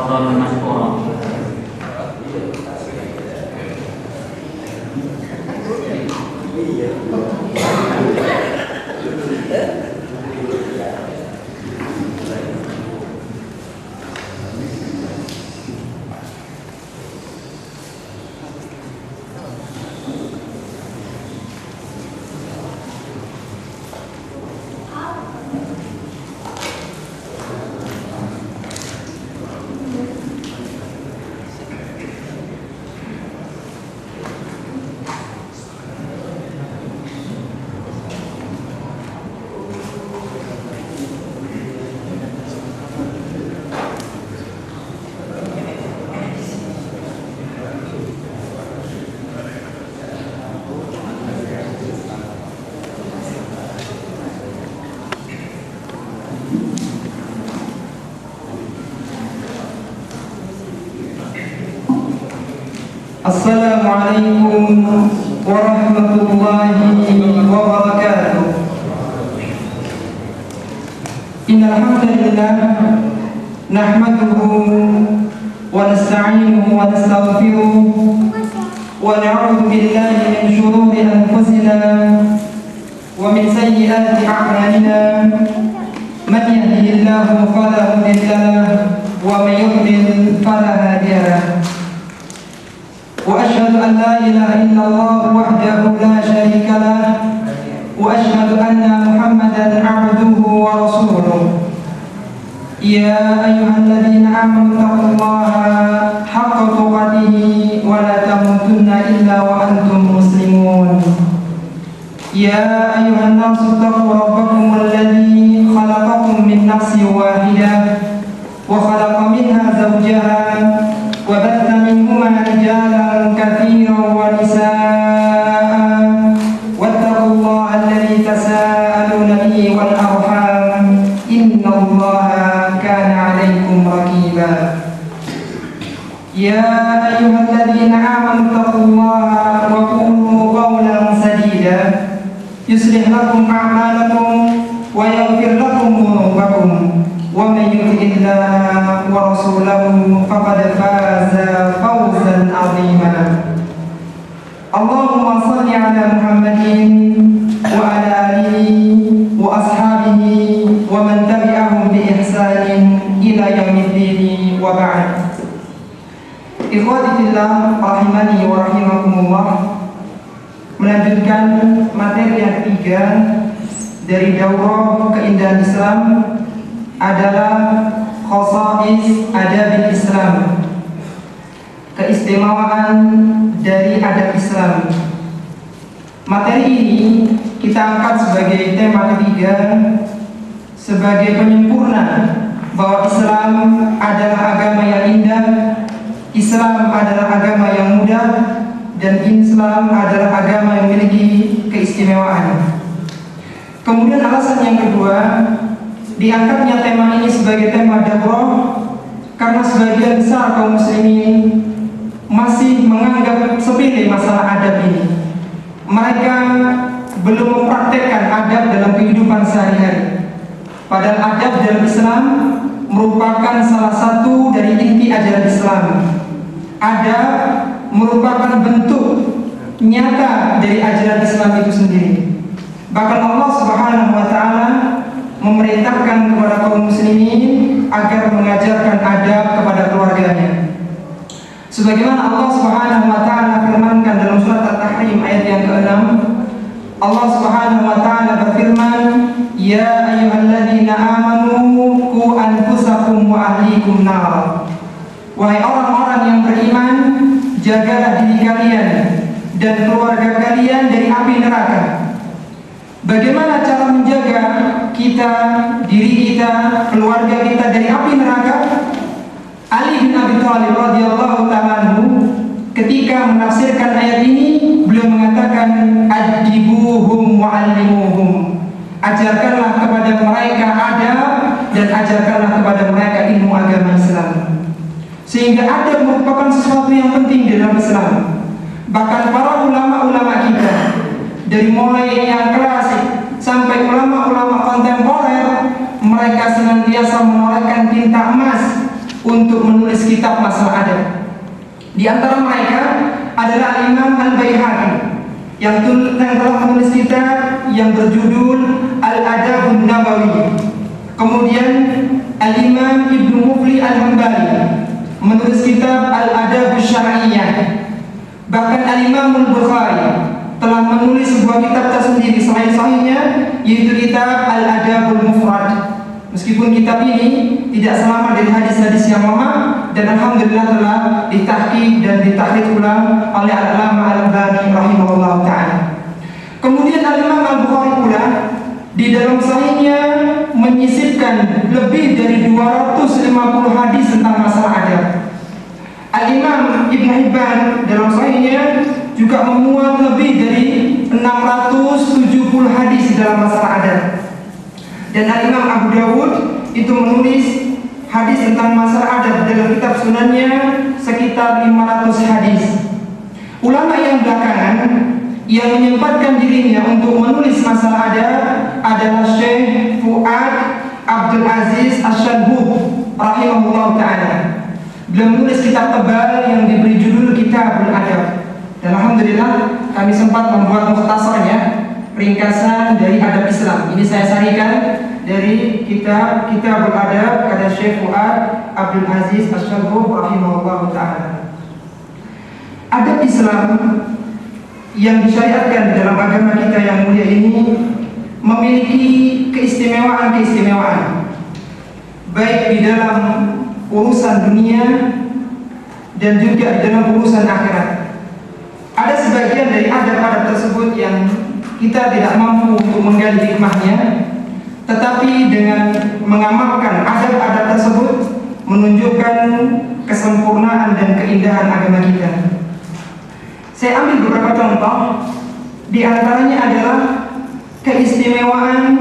Qur'an Masqura. Assalamualaikum warahmatullahi wabarakatuh. Innal hamdalillah nahmaduhu wa nasta'inuhu wa nastaghfiruh wa na'udzu billahi min shururi anfusina wa min sayyiati a'malina. Man yahdihillahu fala mudilla lahu wa man yudlil fala hadiya lahu. وأشهد أن لا إله إلا الله وحده لا شريك له وأشهد أن محمدا عبده ورسوله. يا أيها الذين آمنوا اتقوا الله حق تقاته ولا تموتن إلا وأنتم مسلمون. يا أيها الناس اتقوا ربكم الذي خلقكم من نفس واحدة وخلق منها زوجها وبث منهما رجالا كثيرا ونساء واتقوا الله الذي تساءلون به والأرحام إن الله كان عليكم رقيبا. يا أيها الذين آمنوا اتقوا الله وقولوا قولا سديدا يصلح لكم أعمالكم ويغفر لكم ذنوبكم ومن يطع الله ورسوله فقد فاز فوزا عظيما. اللهم صل على محمد وعلى آله وأصحابه ومن تبعهم بإحسان إلى يوم الدين وبعد. Ikhwati fillah rahimani wa rahimakumullah. Melanjutkan materi yang ketiga dari daurah keindahan Islam adalah khosais adab Islam, keistimewaan dari adab Islam. Materi ini kita angkat sebagai tema ketiga, sebagai penyempurna bahwa Islam adalah agama yang indah, Islam adalah agama yang mudah, dan Islam adalah agama yang memiliki keistimewaan. Kemudian alasan yang kedua, diangkatnya tema ini sebagai tema daurah karena sebagian besar kaum muslimin masih menganggap sepele masalah adab ini. Mereka belum mempraktekkan adab dalam kehidupan sehari-hari. Padahal adab dalam Islam merupakan salah satu dari inti ajaran Islam. Adab merupakan bentuk nyata dari ajaran Islam itu sendiri. Bahkan Allah Subhanahu wa taala memerintahkan kepada kaum muslimin agar mengajarkan adab kepada keluarganya. Sebagaimana Allah Subhanahu wa taala firmankan dalam surat At-Tahrim ayat yang ke-6, Allah Subhanahu wa taala berfirman, "Ya ayyuhalladzina amanu qu anfusakum wa ahlikum nar." Wahai orang-orang yang beriman, jagalah diri kalian dan keluarga kalian dari api neraka. Bagaimana cara menjaga kita, diri kita, keluarga kita dari api neraka? Ali bin Abi Thalib radhiyallahu ta'ala ketika menafsirkan ayat ini, beliau mengatakan, "Adibuhum wa'allimuhum." Ajarkanlah kepada mereka adab dan ajarkanlah kepada mereka ilmu agama Islam. Sehingga adab merupakan sesuatu yang penting di dalam Islam. Bahkan para ulama-ulama kita, dari mulai yang klasik sampai ulama-ulama kontemporer, mereka senantiasa menorehkan tinta emas untuk menulis kitab masalah adab. Di antara mereka adalah Imam Al-Baihaqi yang telah menulis kitab yang berjudul Al-Adabun Nabawi. Kemudian Al-Imam Ibnu Mufli Al-Hambali menulis kitab Al-Adabus Syar'iyyah. Bahkan Al-Imam Al-Bukhari telah menulis sebuah kitab tersendiri selain sahihnya, yaitu kitab Al-Adabul Mufrad. Meskipun kitab ini tidak selamat dari hadis-hadis yang lemah, dan alhamdulillah telah ditahqiq dan ditahrij ulang oleh Al-Allamah Al-Albani rahimahullah ta'ala. Kemudian Al-Imam Al-Bukhari pula di dalam sahihnya menyisipkan lebih dari 250 hadis tentang masalah adab. Al-Imam Ibn Hibban dalam sahihnya juga memuat lebih dari 670 hadis dalam masalah adab. Dan Al-Imam Abu Dawud itu menulis hadis tentang masalah adab dalam kitab sunannya sekitar 500 hadis. Ulama yang belakangan yang menyempatkan dirinya untuk menulis masalah adab adalah Syekh Fuad Abdul Aziz Asy-Syalbub rahimahullah ta'ala. Beliau menulis kitab tebal yang diberi judul Kitabul Adab. Dan alhamdulillah kami sempat membuat mukhtasarnya, ringkasan dari adab Islam. Ini saya sarikan dari Kitabul Adab kata Syekh Fuad Abdul Aziz Asy-Syalbub rahimahullah ta'ala. Adab Islam yang disyariatkan di dalam agama kita yang mulia ini memiliki keistimewaan-keistimewaan, baik di dalam urusan dunia dan juga di dalam urusan akhirat. Ada sebagian dari adab-adab tersebut yang kita tidak mampu untuk menggali hikmahnya, tetapi dengan mengamalkan adab-adab tersebut menunjukkan kesempurnaan dan keindahan agama kita. Saya ambil beberapa contoh. Di antaranya adalah keistimewaan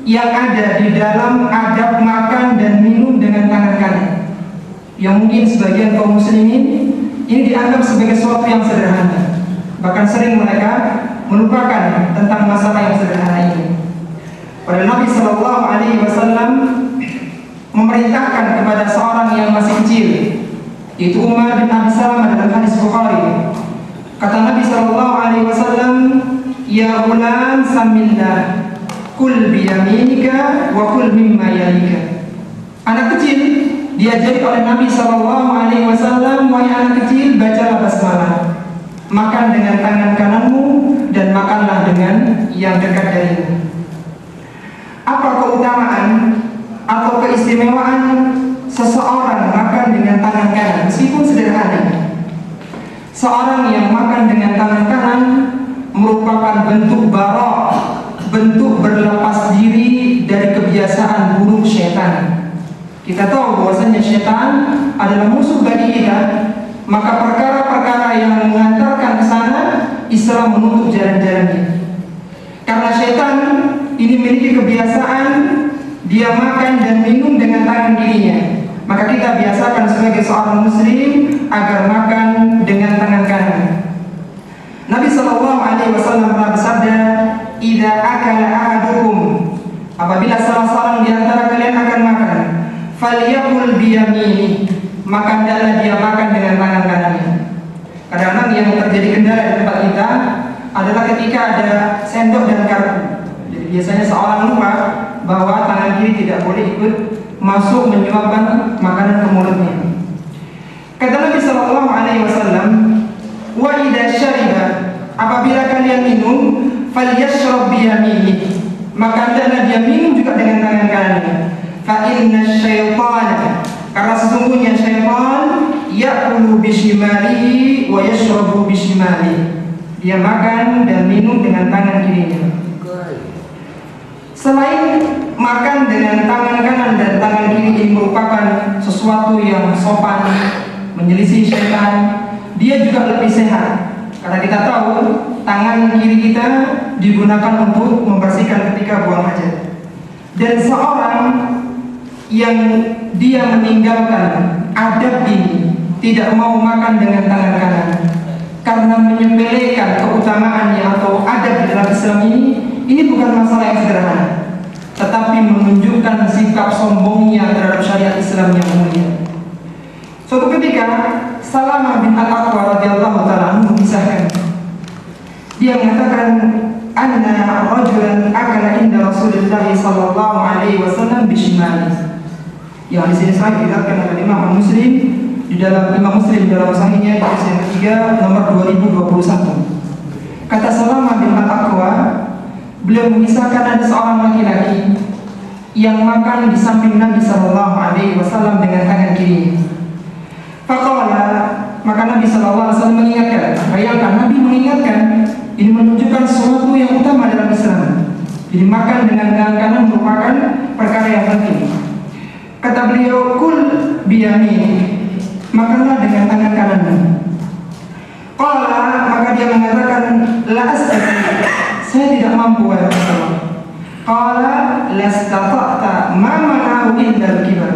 yang ada di dalam adab makan dan minum dengan tangan kanan, yang mungkin sebagian kaum muslimin ini dianggap sebagai sesuatu yang sederhana. Bahkan sering mereka melupakan tentang masalah yang sederhana ini. Pada Nabi Shallallahu Alaihi Wasallam memerintahkan kepada seorang yang masih kecil, yaitu Umar bin Abi Salamah dalam hadis Bukhari. Kata Nabi Shallallahu Alaihi Wasallam, ya ulan samillah, kul biyaminika wa kul mimma yalika. Anak kecil diajari oleh Nabi Shallallahu Alaihi Wasallam, wahai anak kecil, bacalah basmalah, makan dengan tangan kananmu dan makanlah dengan yang dekat darimu. Apa keutamaan atau keistimewaan seseorang makan dengan tangan kanan, meskipun sederhana? Seorang yang makan dengan tangan kanan merupakan bentuk barok, bentuk berlepas diri dari kebiasaan buruk syaitan. Kita tahu bahwasanya syaitan adalah musuh bagi kita, maka perkara-perkara yang mengantarkan ke sana Islam menutup jalan-jalannya. Karena syaitan ini memiliki kebiasaan dia makan dan minum dengan tangan kirinya, maka kita biasakan sebagai seorang muslim agar makan dengan tangan kanan. Nabi Shallallahu Alaihi Wasallam pernah bersabda, "Idza akala ahadukum," apabila salah seorang di antara kalian akan makan, "falyakul biyamini," maka hendaklah dia makan dengan tangan kanannya. Kadang-kadang yang terjadi kendala di tempat kita adalah ketika ada sendok dan garpu. Jadi biasanya seorang lupa bahwa tangan kiri tidak boleh ikut masuk menyuapkan makanan ke mulutnya. Kata Nabi Shallallahu Alaihi Wasallam, wa idza syariba, apabila kalian minum, falyashrab biyamini, maka hendaklah dia minum juga dengan tangan kanannya. Fa inna syaitana, karena sesungguhnya syaitan ya'kulu bishimalihi wa yashrabu bishimalihi, dia makan dan minum dengan tangan kirinya. Selain makan dengan tangan kanan dan tangan kiri ini merupakan sesuatu yang sopan, menyelisih syaitan, dia juga lebih sehat. Karena kita tahu tangan kiri kita digunakan untuk membersihkan ketika buang hajat. Dan seorang yang dia meninggalkan adab ini, tidak mau makan dengan tangan kanan karena menyepelekan keutamaannya atau adab di dalam Islam ini bukan masalah yang sederhana, tetapi menunjukkan sikap sombongnya terhadap syariat Islam yang mulia. ketika Salamah bin Al-Aqwa radhiyallahu ta'ala anhu mengisahkan, dia mengatakan, anna rajulan akala inda Rasulullah sallallahu alaihi wasallam bishimali. Yang di sini saya diriwayatkan oleh Imam Muslim di dalam sahihnya di hadis yang ketiga nomor 2021. Kata Salamah bin Al-Aqwa, beliau mengisahkan ada seorang laki-laki yang makan di samping Nabi sallallahu alaihi wasallam dengan tangan kirinya. Faqala, maka Nabi sallallahu alaihi wasallam mengingatkan, bayangkan Nabi mengingatkan, ini menunjukkan sesuatu yang utama dalam Islam. Jadi makan dengan tangan kanan merupakan perkara yang penting. Kata beliau, kul biyamin, makanlah dengan tangan kanan. Qala, maka dia mengatakan, la astati, saya tidak mampu ya Rasulullah. Qala lastata'ta ma mana'u illa al-kibar.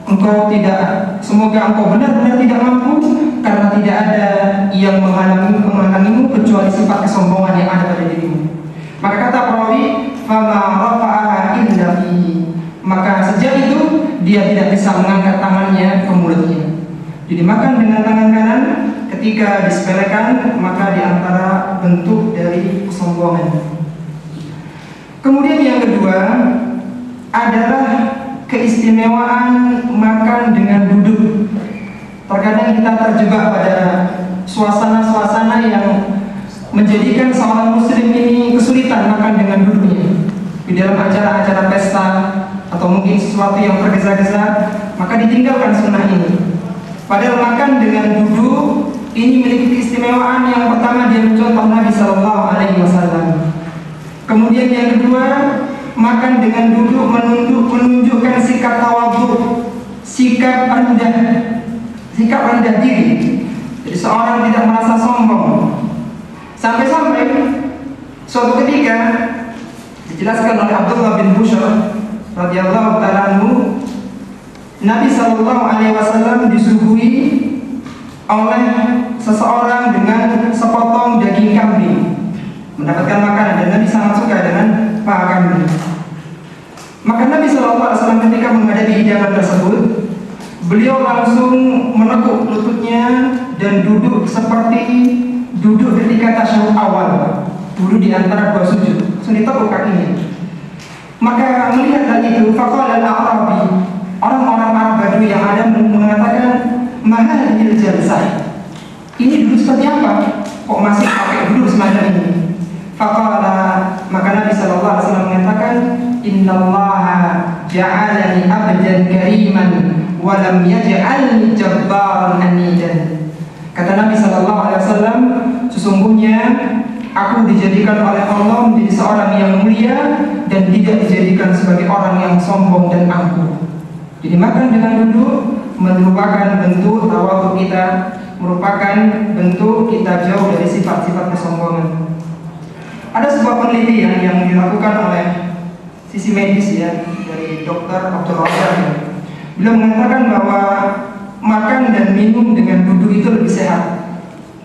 Engkau tidak, semoga engkau benar-benar tidak mampu, karena tidak ada yang menghalangimu kecuali sifat kesombongan yang ada pada dirimu. Maka kata perawi, fama rafa'a illa fi, maka sejak itu dia tidak bisa mengangkat tangannya ke mulutnya. Jadi makan dengan tangan kanan ketika disepelekan, maka diantara bentuk dari kesombongan. Kemudian yang kedua adalah keistimewaan makan dengan duduk. Terkadang kita terjebak pada suasana-suasana yang menjadikan seorang muslim ini kesulitan makan dengan duduknya. Di dalam acara-acara pesta atau mungkin sesuatu yang tergesa-gesa, maka ditinggalkan sunnah ini. Padahal makan dengan duduk ini memiliki keistimewaan. Yang pertama, dia mencontoh Nabi sallallahu alaihi wasallam. Kemudian yang kedua, makan dengan duduk menunjukkan sikap tawadhu, sikap rendah diri. Jadi seorang tidak merasa sombong. Sampai-sampai suatu ketika dijelaskan oleh Abdullah bin Bushr radhiyallahu ta'ala anhu, Nabi sallallahu alaihi wasallam disuguhi oleh seseorang dengan sepotong daging kambing, mendapatkan makanan, dan Nabi sangat suka dengan paha kambing. Maka Nabi sallallahu alaihi wasallam ketika menghadapi hidangan tersebut, beliau langsung menekuk lututnya dan duduk seperti duduk ketika tasyahud awal, duduk di antara dua sujud, langsung ditekuk kakinya. Maka melihat hal itu, faqala al-a'rabi, orang-orang Arab Badui yang ada mengatakan, mahadil jalsah, ini duduk seperti apa? Kok masih pakai duduk semacam ini? Faqala, maka Nabi sallallahu alaihi wasallam mengatakan, innallaha ja'alani abdan kariman wa lam yaj'alni jabbaran anidan. Kata Nabi sallallahu alaihi wasallam, sesungguhnya aku dijadikan oleh Allah menjadi seorang yang mulia dan tidak dijadikan sebagai orang yang sombong dan angkuh. Jadi makan dengan duduk merupakan bentuk tawadhu kita, merupakan bentuk kita jauh dari sifat-sifat kesombongan. Ada sebuah penelitian yang dilakukan oleh sisi medis ya, dari Dr. Abdul Razak. Beliau mengatakan bahwa makan dan minum dengan duduk itu lebih sehat.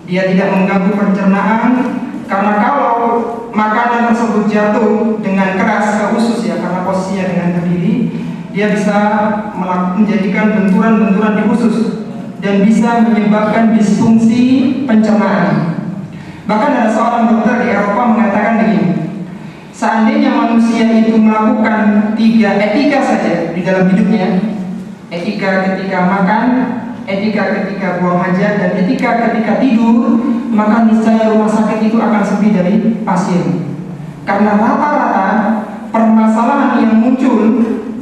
Dia tidak mengganggu pencernaan, karena kalau makanan tersebut jatuh dengan keras ke usus ya, karena posisinya dengan berdiri, dia bisa menjadikan benturan-benturan di usus dan bisa menyebabkan disfungsi pencernaan. Bahkan ada seorang dokter di Eropa mengatakan begini, seandainya manusia itu melakukan 3 etika saja di dalam hidupnya, etika ketika makan, etika ketika buang hajat, dan etika ketika tidur, maka niscaya rumah sakit itu akan sepi dari pasien. Karena rata-rata permasalahan yang muncul,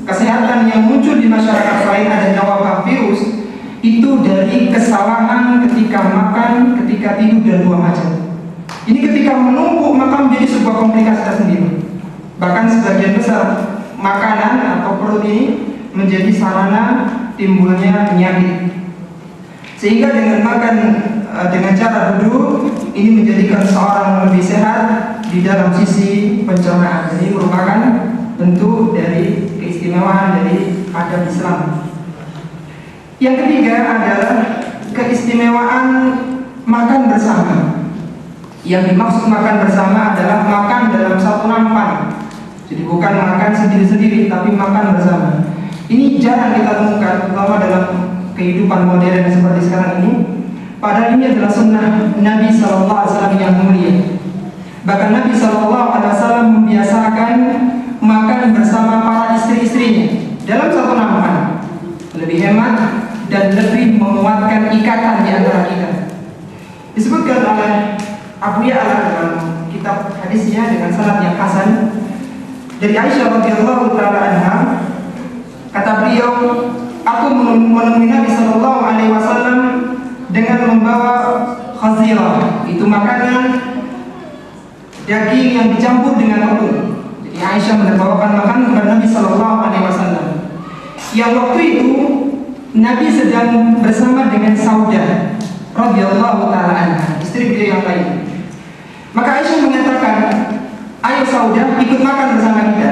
kesehatan yang muncul di masyarakat selain adanya wabah virus, itu dari kesalahan ketika makan, ketika tidur, dan buang hajat. Ini ketika menumpuk maka menjadi sebuah komplikasi tersendiri. Bahkan sebagian besar makanan atau perut ini menjadi sarana timbulnya penyakit. Sehingga dengan makan dengan cara duduk ini menjadikan seorang lebih sehat di dalam sisi pencernaan. Jadi merupakan bentuk dari keistimewaan dari adab Islam. Yang ketiga adalah keistimewaan makan bersama. Yang dimaksud makan bersama adalah makan dalam satu nampan. Jadi bukan makan sendiri-sendiri, tapi makan bersama. Ini jarang kita temukan, terutama dalam kehidupan modern seperti sekarang ini. Padahal ini adalah sunnah Nabi SAW yang mulia. Bahkan Nabi SAW membiasakan makan bersama para istri-istrinya dalam satu nampan, lebih hemat dan lebih menguatkan ikatan di antara kita. Disebutkan oleh Abu Ya'la dalam kitab hadisnya dengan sanad yang hasan dari Aisyah radhiyallahu taala anha, kata beliau, aku menemui Nabi sallallahu alaihi wasallam dengan membawa khazirah, itu makanan daging yang dicampur dengan tepung. Jadi Aisyah membawakan makanan kepada Nabi sallallahu alaihi wasallam. Yang waktu itu Nabi sedang bersama dengan Saudah radhiyallahu taala anha, istri beliau yang lain. Maka Aisyah mengatakan, ayo Saudah ikut makan bersama kita,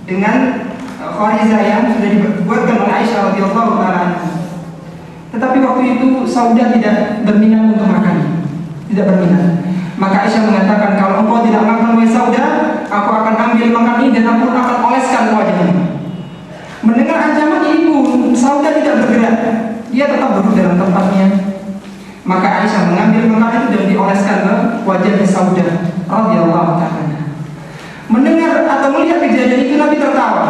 dengan kharizah yang sudah dibuatkan oleh Aisyah radhiyallahu taala anha. Tetapi waktu itu Saudah tidak berminat untuk makan, tidak berminat. Maka Aisyah mengatakan, kalau engkau tidak makan wahai Saudah, aku akan ambil makan ini dan aku akan oleskan wajahmu. Mendengar ancaman ini pun Saudah tidak bergerak, dia tetap duduk dalam tempatnya. Maka Aisyah mengambil makanan itu dan dioleskan ke wajah Saudah radhiyallahu ta'ala. Mendengar atau melihat kejadian itu Nabi tertawa.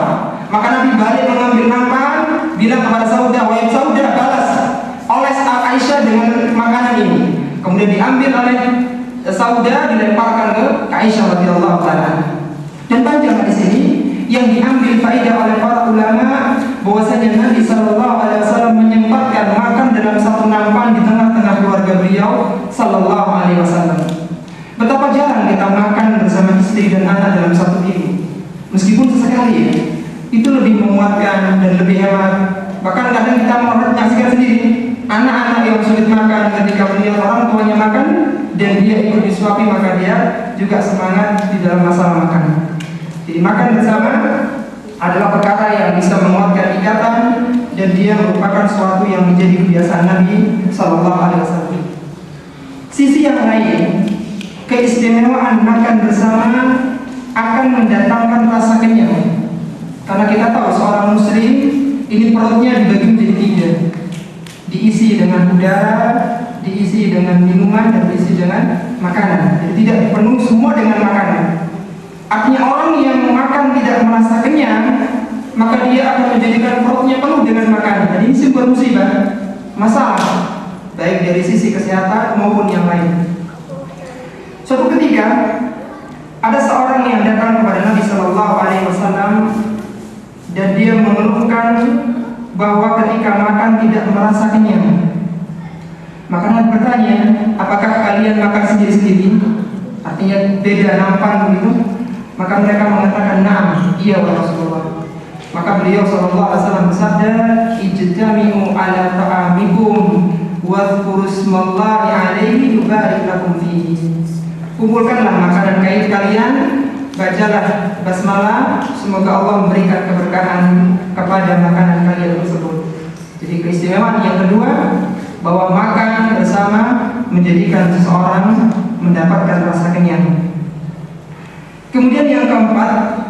Maka Nabi balik mengambil nampan, bilang kepada Saudah, wahai Saudah, balas oles Aisyah dengan makanan ini. Kemudian diambil oleh Saudah, dilemparkan ke Aisyah radhiyallahu ta'ala. Dan panjang di sini yang diambil faedah oleh para ulama bahwasanya Nabi sallallahu alaihi wasallam menyempatkan makan dalam satu nampan di tengah-tengah keluarga beliau sallallahu alaihi wasallam. Betapa jarang kita makan bersama istri dan anak dalam satu piring. Meskipun sesekali ya, itu lebih menguatkan dan lebih hemat. Bahkan kadang kita menyaksikan sendiri anak-anak yang sulit makan ketika melihat orang tuanya makan dan dia ikut disuapi, maka dia juga semangat di dalam masalah makan. Jadi makan bersama adalah perkara yang bisa menguatkan ikatan dan dia merupakan suatu yang menjadi kebiasaan Nabi sallallahu alaihi wasallam. Sisi yang lain, keistimewaan makan bersama akan mendatangkan rasa kenyang. Karena kita tahu seorang muslim ini perutnya dibagi menjadi tiga, diisi dengan udara, diisi dengan minuman, dan diisi dengan makanan. Jadi tidak penuh semua dengan makanan. Artinya orang yang makan tidak merasa kenyang, maka dia akan menjadikan perutnya penuh dengan makanan. Jadi ini sebuah musibah, masalah, baik dari sisi kesehatan maupun yang lain. Suatu ketika ada seorang yang datang kepada Nabi Shallallahu Alaihi Wasallam dan dia mengeluhkan bahwa ketika makan tidak merasa kenyang. Maka Nabi bertanya, apakah kalian makan sendiri-sendiri? Artinya beda nampan begitu? Maka mereka mengatakan, na'am, iya wa Rasulullah. Maka beliau sallallahu alaihi wasallam bersabda, ijtami'u ala ta'amikum wadhkuru ismallahi alaihi yubarik lakum fihi. Kumpulkanlah makanan kalian, bacalah basmalah, semoga Allah memberikan keberkahan kepada makanan kalian tersebut. Jadi keistimewaan yang kedua, bahwa makan bersama menjadikan seseorang mendapatkan rasa kenyang. Kemudian yang keempat,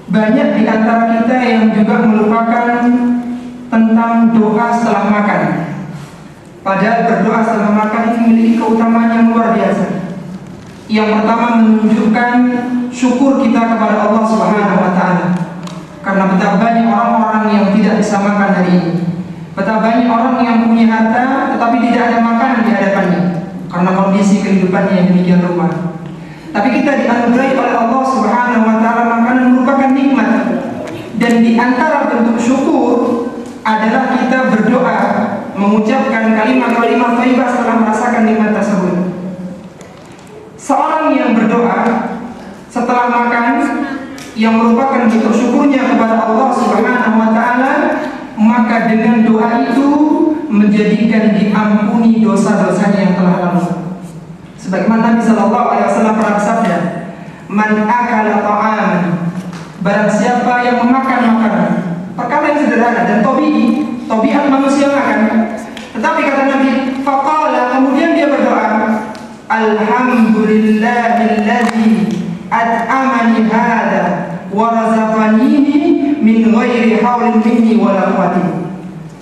banyak di antara kita yang juga melupakan tentang doa setelah makan. Padahal berdoa setelah makan ini memiliki keutamaan yang luar biasa. Yang pertama, menunjukkan syukur kita kepada Allah Subhanahu wa taala. Karena betapa banyak orang-orang yang tidak bisa makan hari ini. Betapa banyak orang yang punya harta tetapi tidak ada makanan di hadapannya karena kondisi kehidupannya yang demikian rupa. Tapi kita dianugerahi oleh Allah Subhanahu wa taala makanan merupakan nikmat. Dan di antara bentuk syukur adalah kita berdoa, mengucapkan kalimat-kalimat thayyibah setelah merasakan nikmat tersebut. Seorang yang berdoa setelah makan yang merupakan bentuk syukurnya kepada Allah Subhanahu wa taala, maka dengan doa itu menjadikan diampuni dosa-dosanya yang telah lalu. Sebagaimana Nabi sallallahu alaihi wasallam pernah bersabda, "Man akala ta'aman", barang siapa yang memakan makanan, perkara yang sederhana dan tabiat manusia makan. Tetapi kata Nabi, faqala, kemudian dia berdoa, "Alhamdulillahilladzi at'amani hada wa razaqanihi min ghairi haulin minni wala quwwati."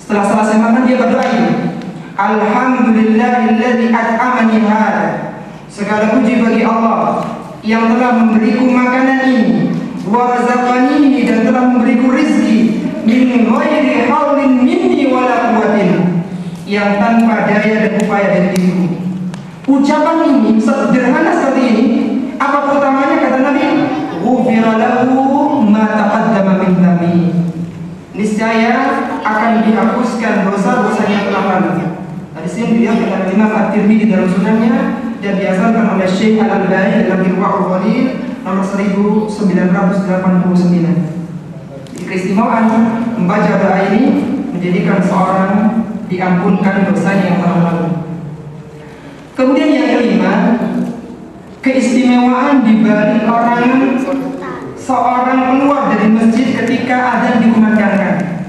Setelah selesai makan dia berdoa ini, Alhamdulillahilladzi at'amani hadza. Segala puji bagi Allah yang telah memberiku makanan ini, wa razaqani, dan telah memberiku rizki, min ghairi haulin minni wala quwwatin, yang tanpa daya dan upaya dari diriku. Ucapan ini sederhana seperti ini, apa utamanya? Kata Nabi, ghufira lahu ma taqaddama min dhanbi. Niscaya akan dihapuskan dosa-dosa yang telah lalu. Hadis ini diriwayatkan oleh Imam At-Tirmidzi dalam sunannya dan dihasankan oleh Syekh Al-Albani dalam Irwaul Ghalil nomor 1989. Keistimewaan membaca doa ini menjadikan seorang diampunkan dosanya yang telah lalu. Kemudian yang kelima, keistimewaan dibalik seorang keluar dari masjid ketika adzan dikumandangkan.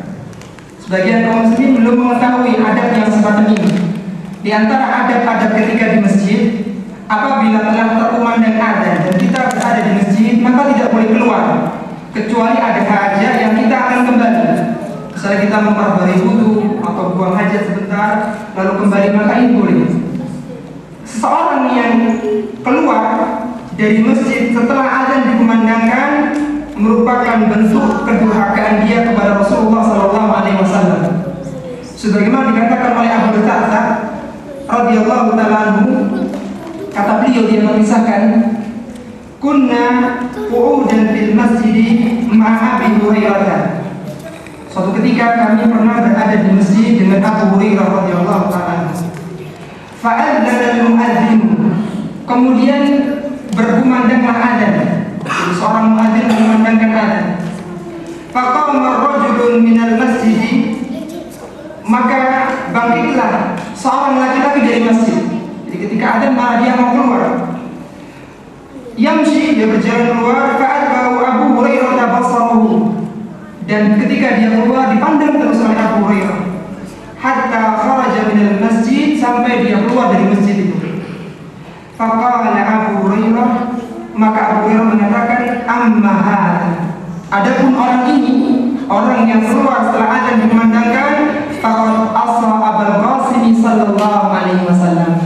Sebagian kaum muslimin belum mengetahui adab yang semacam ini. Di antara adab-adab ketika di masjid, apabila telah terkumandang adzan dan kita berada di masjid, maka tidak boleh keluar kecuali ada hajat yang kita akan kembali. Misalnya kita memperbarui wudu atau buang hajat sebentar lalu kembali, maka ini boleh. Seseorang yang keluar dari masjid setelah adzan dikumandangkan merupakan bentuk kedurhakaan dia kepada Rasulullah SAW. Sebagaimana dikatakan oleh Abu Darda radhiyallahu ta'ala anhu, kata beliau, dia mengisahkan, kunna qu'udan fil masjid ma'a Abi Hurairah. Suatu ketika kami pernah berada di masjid dengan Abu Hurairah radhiyallahu ta'ala. Fa'adzana al-mu'adzin, kemudian berkumandanglah adzan. Seorang muadzin mengumandangkan adzan. Faqama rajulun minal masjid, maka bangkitlah seorang laki-laki dari masjid. Jadi ketika adzan malah dia mau keluar. Yamshi, dia berjalan keluar. Fa'atba'u Abu Hurairah tabassarahu, dan ketika dia keluar dipandang terus oleh Abu Hurairah. Hatta kharaja minal masjid, sampai dia keluar dari masjid itu. Faqala Abu Hurairah, maka Abu Hurairah mengatakan, amma hadza, adapun orang ini, orang yang keluar setelah adzan dikumandangkan, faqad asa Abul Qasim sallallahu alaihi wasallam,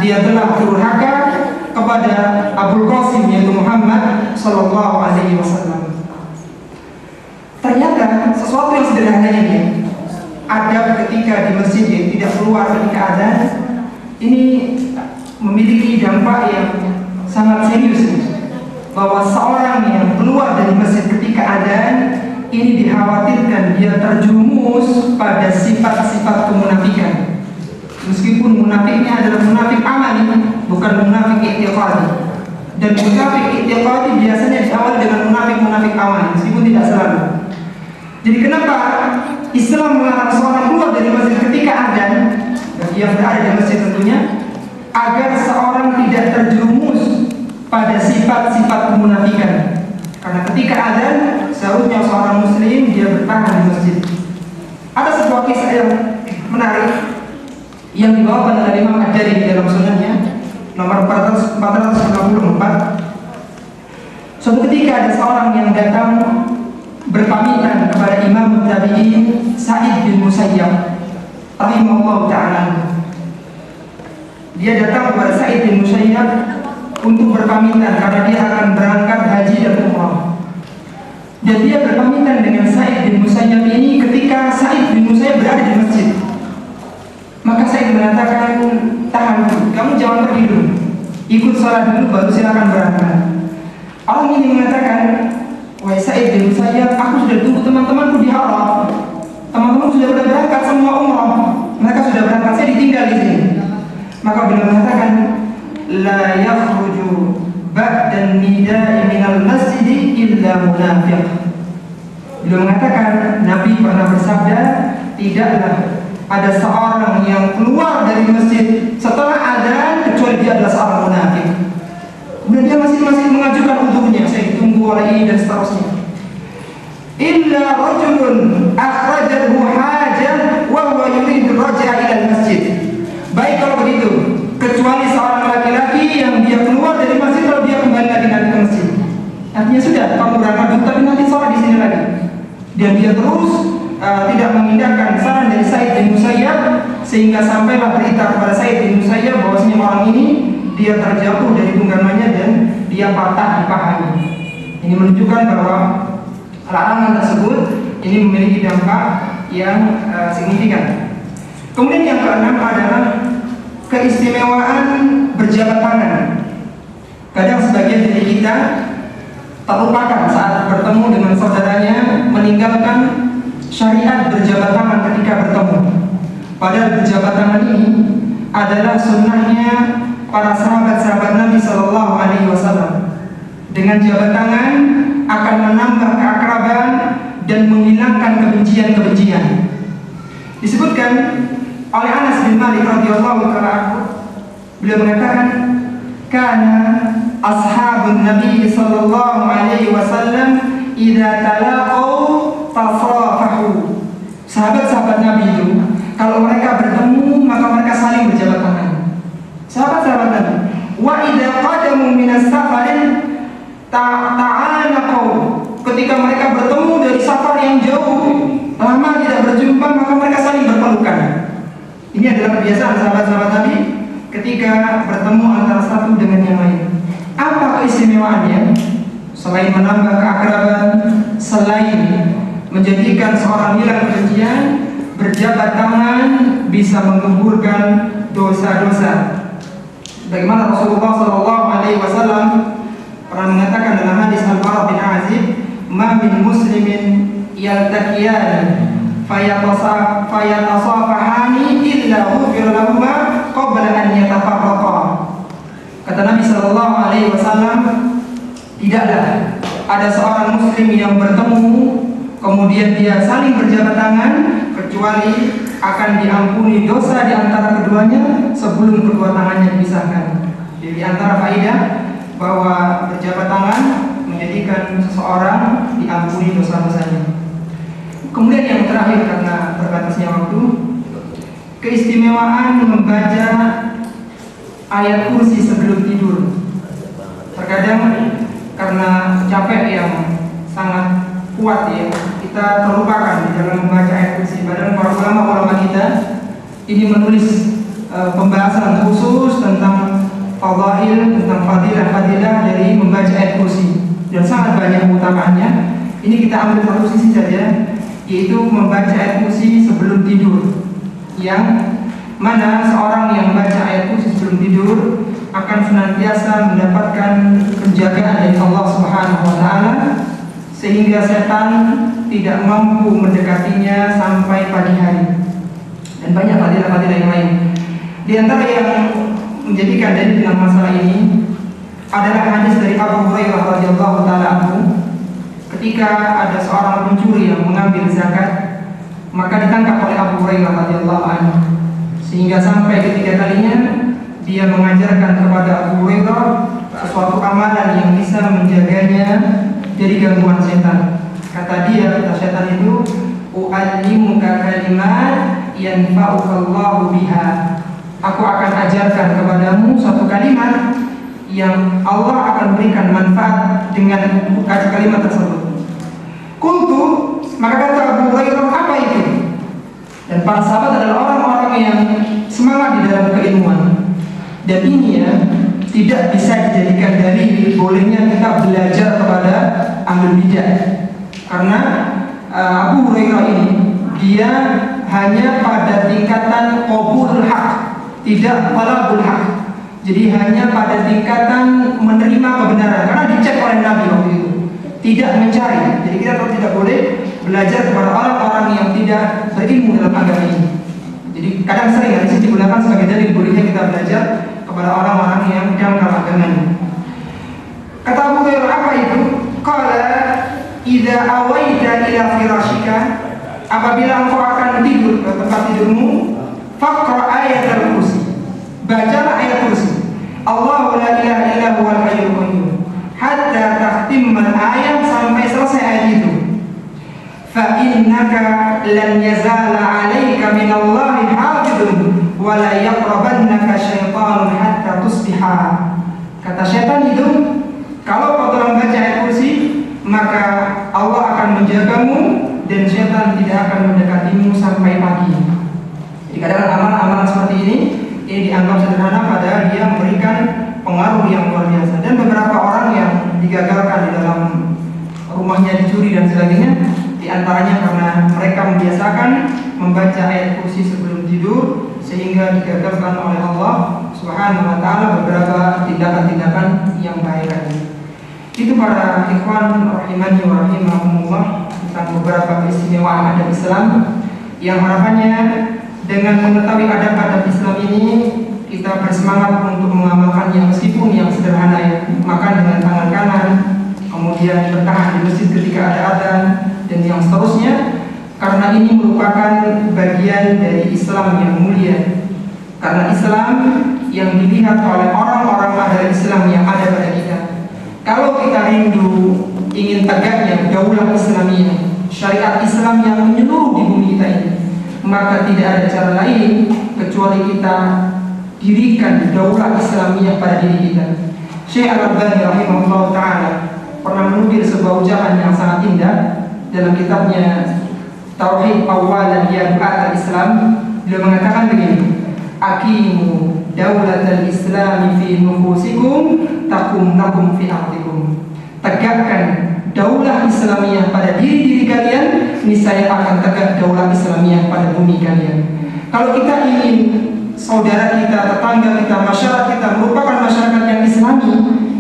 dia telah durhaka kepada Abul Qasim yaitu Muhammad sallallahu alaihi wasallam. Ternyata sesuatu yang sederhana ini, adab ketika di masjid yang tidak keluar ketika adzan, ini memiliki dampak yang sangat serius, bahwa seorang yang keluar dari masjid ketika adzan ini dikhawatirkan dia terjerumus pada sifat-sifat kemunafikan. Meskipun munafiknya adalah munafik amali, bukan munafik i'tiqadi. Dan munafik i'tiqadi biasanya diawali dengan munafik amali, meskipun tidak selalu. Jadi kenapa Islam melarang seorang keluar dari masjid ketika adzan, dan dia berada di masjid tentunya, agar seorang tidak terjerumus pada sifat-sifat kemunafikan. Karena ketika adzan seharusnya seorang muslim dia bertahan di masjid. Ada sebuah kisah yang menarik yang dibawakan oleh Imam Ad-Dari di dalam sunannya nomor 494. Suatu ketika ada seorang yang datang berpamitan kepada Imam Tabi'in Sa'id bin Musayyab rahimahullah ta'ala. Dia datang kepada Sa'id bin Musayyab untuk berpamitan karena dia akan berangkat haji dan umrah. Dan dia berpamitan dengan Sa'id bin Musayyab ini ketika Sa'id bin Musayyab berada di masjid. Maka Sa'id mengatakan, tahan dulu, kamu jangan pergi dulu, ikut sholat dulu baru silakan berangkat. Orang ini mengatakan, wahai Sa'id bin Musayyab, aku sudah tunggu teman-temanku di haram. Teman-teman sudah berangkat semua umrah, mereka sudah berangkat, saya ditinggal di sini. Maka beliau mengatakan, la yakhruju ba'dan nida'i minal masjid illa munafiq. Beliau mengatakan, Nabi pernah bersabda, tidaklah ada seorang yang keluar dari masjid setelah adzan kecuali dia adalah seorang munafik. Kemudian dia masih mengajukan udhunya, saya ditunggu oleh ini dan seterusnya. Illa rajulun akhrajahu hajah wa huwa yuridu raja'a ila al-masjid. Baik kalau begitu, kecuali seorang laki-laki yang dia keluar dari masjid lalu dia kembali lagi nanti ke masjid. Artinya sudah, kamu berangkat dulu tapi nanti sholat di sini lagi. Dan dia terus tidak mengindahkan saran dari Sa'id bin Musayyab, sehingga sampailah berita kepada Sa'id bin Musayyab bahwasanya orang ini dia terjatuh dari tunggangannya dan dia patah di pahanya. Ini menunjukkan bahwa larangan tersebut ini memiliki dampak yang signifikan. Kemudian yang keenam adalah keistimewaan berjabat tangan. Kadang sebagian dari kita terlupakan saat bertemu dengan saudaranya, meninggalkan syariat berjabat tangan ketika bertemu. Padahal berjabat tangan ini adalah sunnahnya para sahabat-sahabat Nabi Sallallahu Alaihi Wasallam. Dengan jabat tangan akan menambah keakraban dan menghilangkan kebencian-kebencian. Disebutkan oleh Anas bin Malik radhiyallahu taala, beliau mengatakan, "Kana ashabun Nabi sallallahu alaihi wasallam idza talaqau tasafahu." Sahabat-sahabat Nabi itu kalau mereka bertemu maka mereka saling berjabat tangan. Sahabat-sahabat Nabi, wa idza qadamu minas safarin ta'anaqau. Ketika mereka bertemu dari safar yang jauh, lama tidak berjumpa, maka mereka saling berpelukan. Ini adalah kebiasaan sahabat-sahabat Nabi ketika bertemu antara satu dengan yang lain. Apa keistimewaannya? Selain menambah keakraban, selain menjadikan seorang hilang kebencian, berjabat tangan bisa menggugurkan dosa-dosa. Bagaimana Rasulullah SAW pernah mengatakan dalam hadis Al-Bara bin Azib, "Ma min muslimin yaltaqiyan fayatasafahani illa ghufira lahuma qabla an yatafarraqa." Kata Nabi sallallahu alaihi wasallam, tidaklah ada seorang muslim yang bertemu kemudian dia saling berjabat tangan kecuali akan diampuni dosa di antara keduanya sebelum kedua tangannya dipisahkan. Jadi di antara faedah bahwa berjabat tangan menjadikan seseorang diampuni dosa-dosanya. Kemudian yang terakhir, karena terbatasnya waktu, keistimewaan membaca ayat kursi sebelum tidur. Terkadang karena capek yang sangat kuat ya, kita terlupakan di dalam membaca ayat kursi. Padahal para ulama-ulama kita ini menulis pembahasan khusus tentang fadail, tentang fadilah-fadilah dari membaca ayat kursi, dan sangat banyak keutamaannya. Ini kita ambil satu sisi saja, yaitu membaca ayat kursi sebelum tidur, yang mana seorang yang membaca ayat kursi sebelum tidur akan senantiasa mendapatkan penjagaan dari Allah Subhanahu wa taala, sehingga setan tidak mampu mendekatinya sampai pagi hari. Dan banyak fadilah-fadilah yang lain. Di antara yang menjadikan dalil dalam masalah ini adalah hadis dari Abu Hurairah radhiyallahu taala anhu. Ketika ada seorang pencuri yang mengambil zakat, maka ditangkap oleh Abu Hurairah radhiyallahu anhu, sehingga sampai ketiga kalinya dia mengajarkan kepada Abu Hurairah sesuatu amalan yang bisa menjaganya dari gangguan setan. Kata setan itu, "U'allimuka kalimat yanfa'ukallahu biha." Aku akan ajarkan kepadamu suatu kalimat yang Allah akan berikan manfaat dengan kalimat tersebut. Kuntu, maka kata Abu Hurairah, apa itu? Dan para sahabat adalah orang-orang yang semangat di dalam keilmuan. Dan ini ya, tidak bisa dijadikan dalil bolehnya kita belajar kepada ahlul bidah. Karena Abu Hurairah ini dia hanya pada tingkatan qabulul haq, tidak talabul haq. Jadi hanya pada tingkatan menerima kebenaran, karena dicek oleh Nabi waktu itu, tidak mencari. Jadi kita tidak boleh belajar kepada orang-orang yang tidak berilmu dalam agama ini. Jadi kadang sering hadis ini digunakan sebagai dalil bolehnya kita belajar kepada orang-orang yang dangkal agamanya. Kata Abu Hurairah, apa itu? Qala idza awaita ila firashika, apabila engkau akan tidur ke tempat tidurmu, faqra ayatul kursi, bacalah ayat kursi. Allahu la ilaha illa huwal hayyul qayyum, hatta takhtimmal ayat, sampai selesai ayat itu. Fa innaka lan yazala 'alaika minallahi hafidun wa la yaqrabannaka syaitanun hatta tusbiha. Kata syaitan itu, kalau kau telah membaca ayat kursi, maka Allah akan menjagamu dan syaitan tidak akan mendekatimu sampai pagi. Jadi kadang amalan-amalan seperti ini dianggap sederhana, padahal dia memberikan pengaruh yang luar biasa. Dan beberapa orang yang digagalkan di dalam rumahnya dicuri dan sebagainya, di antaranya karena mereka membiasakan membaca ayat kursi sebelum tidur, sehingga digagalkan oleh Allah Subhanahu wa taala beberapa tindakan-tindakan yang baik tadi. Itu para ikhwan rahimani wa rahimakumullah tentang beberapa keistimewaan adab Islam yang harapannya dengan mengetahui adab-adab Islam ini kita bersemangat untuk mengamalkannya, meskipun yang sederhana ya, makan dengan tangan kanan, kemudian bertahan di masjid ketika ada adzan dan yang seterusnya, karena ini merupakan bagian dari Islam yang mulia. Karena Islam yang dilihat oleh orang-orang ahli Islam yang ada pada kita. Kalau kita rindu ingin tegaknya daulah Islamiyah, syariat Islam yang menyeluruh di bumi kita ini, maka tidak ada cara lain kecuali kita dirikan daulah Islamiyah pada diri kita. Syekh Al-Albani rahimahullah ta'ala pernah menukil sebuah ucapan yang sangat indah dalam kitabnya Tauhid Awalan Ya Du'at Al-Islam. Beliau mengatakan begini: Aqimu daulatal Islami fi nufusikum takum lakum fi ardikum. Tegakkan daulah Islamiyah pada diri-diri kalian, niscaya akan tegak daulah Islamiyah pada bumi kalian. Kalau kita ingin saudara kita, tetangga kita, masyarakat kita merupakan masyarakat yang Islami,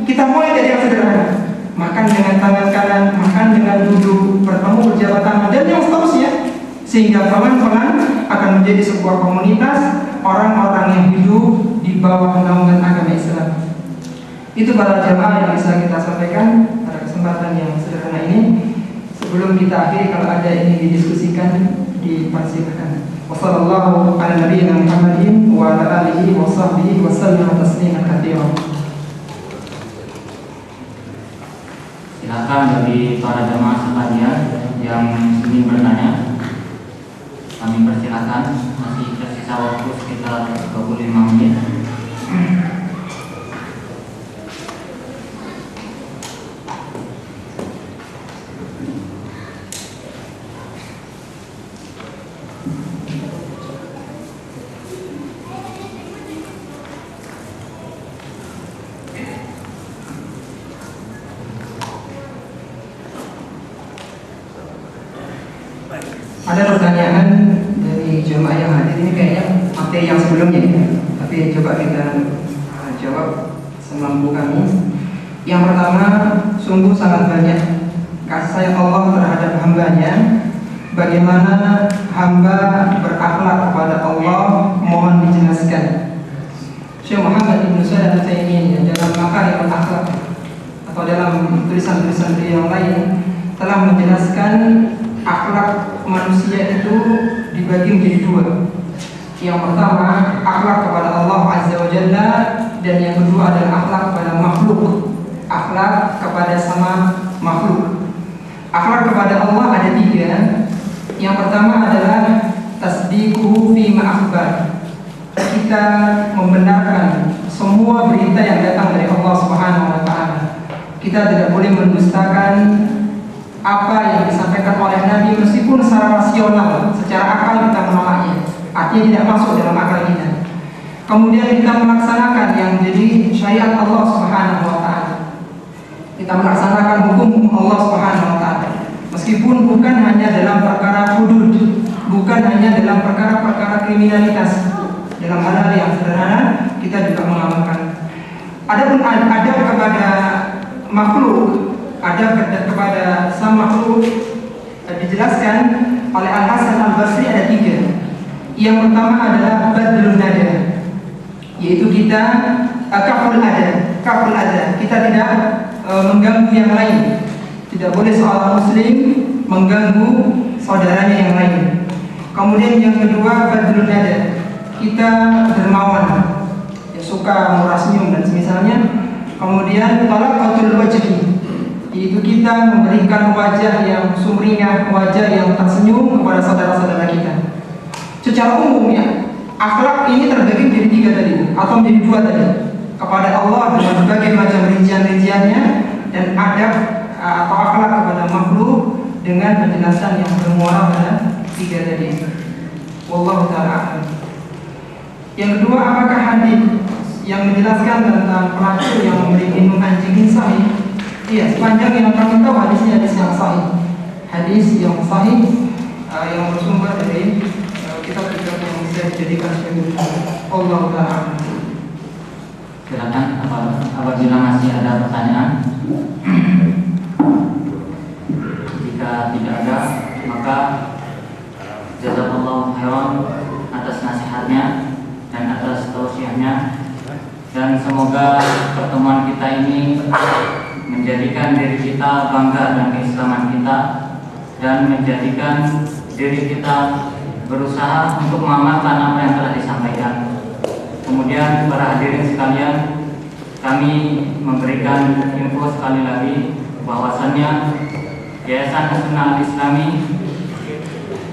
kita mulai dari yang sederhana. Makan dengan tangan kanan, makan dengan duduk, bertemu berjabat tangan, dan yang seterusnya, sehingga pelan-pelan akan menjadi sebuah komunitas orang-orang yang hidup di bawah naungan agama Islam. Itu para jamaah yang bisa kita sampaikan pada kesempatan yang sederhana ini. Sebelum kita akhiri, kalau ada yang ingin didiskusikan, dipersilakan. Wassallallahu ala nabiyyina Muhammadin wa ala alihi wa sahbihi wa sallam tasliman katsiran. Silakan bagi para jamaah sekalian yang ingin bertanya, kami persilakan. Masih tersisa waktu sekitar 25 menit. Ada pertanyaan dari jemaah yang hadir ini, kayaknya materi yang sebelumnya ya, tapi coba kita jawab semampu kami. Yang pertama, sungguh sangat banyak kasih sayang Allah terhadap hambanya. Bagaimana hamba berakhlak kepada Allah, mohon dijelaskan. Syekh Muhammad Ibn Shalih Al-Utsaimin dalam Makarimul Akhlaq atau dalam tulisan-tulisan beliau yang lain telah menjelaskan akhlak manusia itu dibagi menjadi dua. Yang pertama, akhlak kepada Allah Azza wa Jalla, dan yang kedua adalah akhlak kepada makhluk. Akhlak kepada sama makhluk. Akhlak kepada Allah ada tiga. Yang pertama adalah tasdiquhu fi ma akhbar. Kita membenarkan semua berita yang datang dari Allah Subhanahu wa taala. Kita tidak boleh mendustakan apa yang disampaikan oleh Nabi, meskipun secara rasional, secara akal kita menolaknya, artinya tidak masuk dalam akal kita. Kemudian kita melaksanakan yang menjadi syariat Allah Subhanahu wa taala. Kita melaksanakan hukum Allah Subhanahu wa taala, meskipun bukan hanya dalam perkara hudud, bukan hanya dalam perkara-perkara kriminalitas. Dalam hal-hal yang sederhana kita juga mengamalkan. Adapun adab kepada makhluk, adab kepada sang makhluk dijelaskan oleh Al-Hasan Al-Basri ada tiga. Yang pertama adalah badlun nada, yaitu kita kaful ada. Kita tidak mengganggu yang lain. Tidak boleh seorang muslim mengganggu saudaranya yang lain. Kemudian yang kedua badlun nada, kita dermawan, ya, suka murah senyum dan semisalnya. Kemudian talaqatul wajhi, yaitu kita memberikan wajah yang sumringah, wajah yang tersenyum kepada saudara-saudara kita. Secara umum ya, akhlak ini terbagi menjadi tiga tadi, atau menjadi dua tadi. Kepada Allah dengan berbagai macam rincian-rinciannya, dan adab atau akhlak kepada makhluk dengan penjelasan yang bermuara pada 3 tadi. Wallahu ta'ala. Yang kedua, apakah hadis yang menjelaskan tentang pelacur yang memberi minum anjing ini sahih? Iya, sepanjang yang kami tahu hadisnya hadis yang sahih. Hadis yang sahih yang bersumber dari kitab-kitab yang bisa dijadikan sebagai Allah Ta'ala. Silakan apabila masih ada pertanyaan. Jika tidak ada, maka jazakallahu khairan atas nasihatnya dan atas tausiahnya, dan semoga pertemuan kita ini menjadikan diri kita bangga dengan keislaman kita dan menjadikan diri kita berusaha untuk mengamalkan apa yang telah disampaikan. Kemudian para hadirin sekalian, kami memberikan info sekali lagi bahwasannya Yayasan As-Sunnah Al-Islami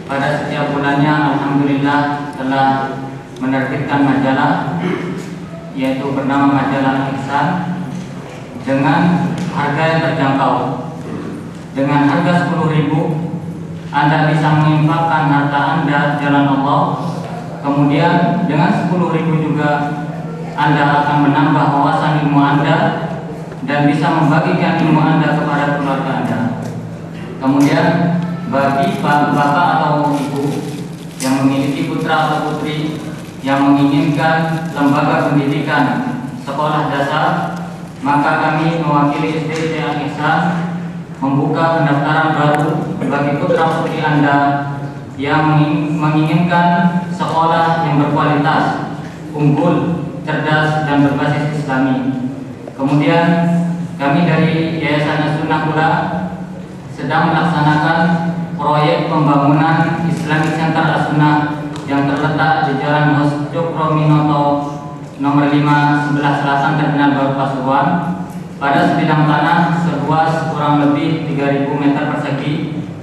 pada setiap bulannya alhamdulillah telah menerbitkan majalah, yaitu bernama majalah Ihsan, dengan harga yang terjangkau. Dengan harga 10.000 Anda bisa menginfakkan harta Anda jalan Allah. Kemudian dengan 10.000 juga Anda akan menambah wawasan ilmu Anda dan bisa membagikan ilmu Anda kepada keluarga Anda. Kemudian bagi bapak atau ibu yang memiliki putra atau putri yang menginginkan lembaga pendidikan sekolah dasar, maka kami mewakili SD Al-Ihsan membuka pendaftaran baru bagi putra putri Anda yang menginginkan sekolah yang berkualitas, unggul, cerdas, dan berbasis Islami. Kemudian kami dari Yayasan As-Sunnah pula sedang melaksanakan proyek pembangunan Islamic Center As-Sunnah yang terletak di Jalan Hos Cokroaminoto nomor 5 sebelah selatan Terminal Baru Pasuruan pada sebidang tanah seluas kurang lebih 3.000 meter persegi,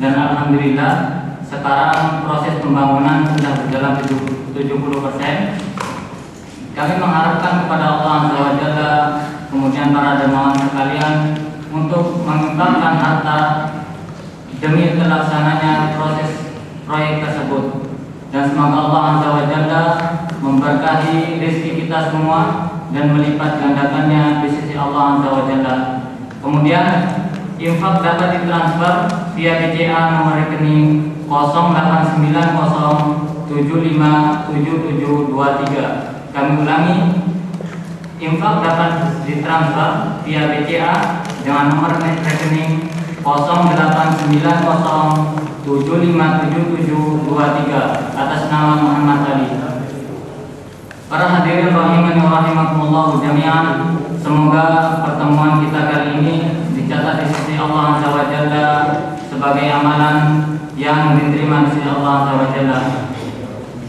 dan alhamdulillah sekarang proses pembangunan sudah berjalan 70%. Kami mengharapkan kepada Allah Azza wa Jalla, kemudian para dermawan sekalian, untuk mengembangkan harta demi terlaksananya proses proyek tersebut, dan semoga Allah Azza wa Jalla memberkahi rezeki kita semua dan melipat gandakannya di sisi Allah Azza wa Jalla. Kemudian infak dapat ditransfer via BCA nomor rekening 0890757723. Kami ulangi, infak dapat ditransfer via BCA dengan nomor rekening 0890757723 atas nama Muhammad Ali. Para hadirin rahimani wa rahimakumullah jami'an, semoga pertemuan kita kali ini dicatat di sisi Allah Azza wa Jalla sebagai amalan yang diterima di sisi Allah Azza wa Jalla.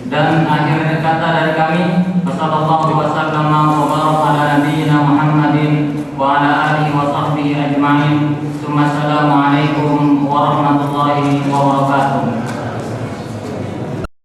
Dan akhir kata dari kami, wassallallahu wasallam wa baraka ala nabiyyina Muhammadin wa ala alihi wa sahbihi ajma'in. Assalamualaikum warahmatullahi wabarakatuh.